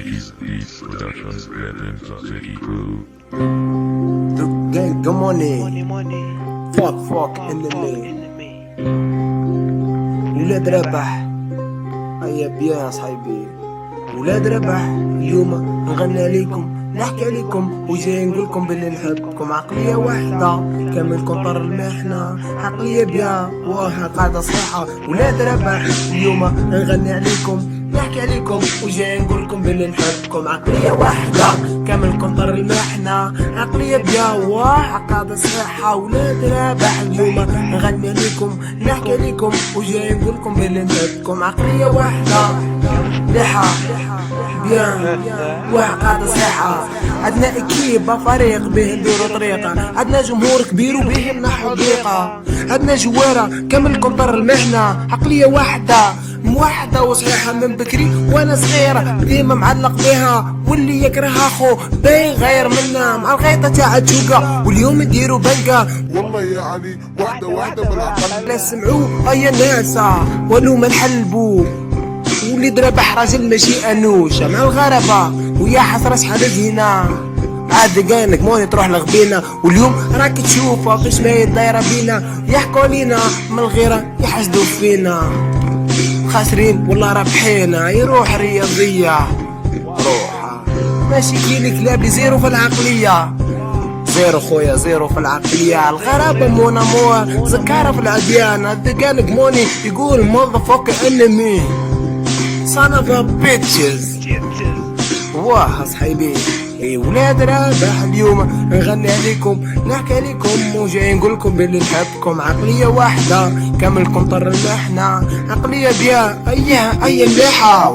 East Productions, Red and City Crew. The gang, come on in. money. Fuck enemy. ولاد ربح. هيا بيا يا صاحبي. ولاد ربح اليوم نغني عليكم نحكي عليكم وجاي نقولكم باللي نحبكم عقلية واحدة كامل قطر المحنة عقلية بيا وها قاعدة صحيحة ولاد ربح اليوم نغني عليكم نحكي عليكم وجاي نقولكم باللي نحبكم عقلية واحدة كامل قطر المحنة عقلية بيا وها قاعدة صحيحة ولاد ربح اليوم نغني عليكم نحكي عليكم وجاي نقولكم باللي نحبكم عقلية واحدة لحى بيان وقاعدة صحة عندنا اكيبة فريق به نديرو طريقة عندنا جمهور كبير وبه نحو ضيقة عندنا جوارة كامل قنطر المهنة عقلية واحدة موحدة وصحيحة من بكري وانا صغيرة ديما معلق بها واللي يكرهها خو باين غير منا مع الغيطة تاع الجوقة واليوم نديرو بنقة والله يعني واحدة بالعقل. لا سمعوا ايا ناسا ولو ما نحلبو وليد ربح راجل ماشي انوشه مع الغربه ويا حسره شحال هنا عاد كانك موني تروح لغبينا واليوم راك تشوفها كيش ما هي دايره بينا يحكوا لينا من الغيره يحسدوا فينا خاسرين والله رابحينا يروح رياضيه روحها ماشي كيلي كلابي زيرو في العقليه زيرو خويا زيرو في العقلية الغرابة مون امور زكارة في العديان الدقالق موني يقول motherfucker enemy son of a bitches واه صحيبي اي ولاد رابح اليوم نغني عليكم نحكي عليكم وجاي نقولكم باللي نحبكم عقلية واحدة كامل قنطر المحنة عقلية بيا اي مليحة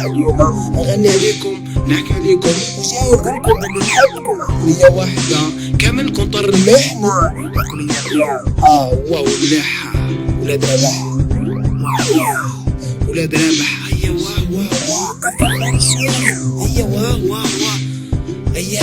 اليوم نغني عليكم نحكي عليكم وجاي نقولكم باللي نحبكم عقلية واحدة كامل قنطر المحنة عقلية بيا واو مليحة ولاد رابح ولاد رابح هيا واه هيا واه هيا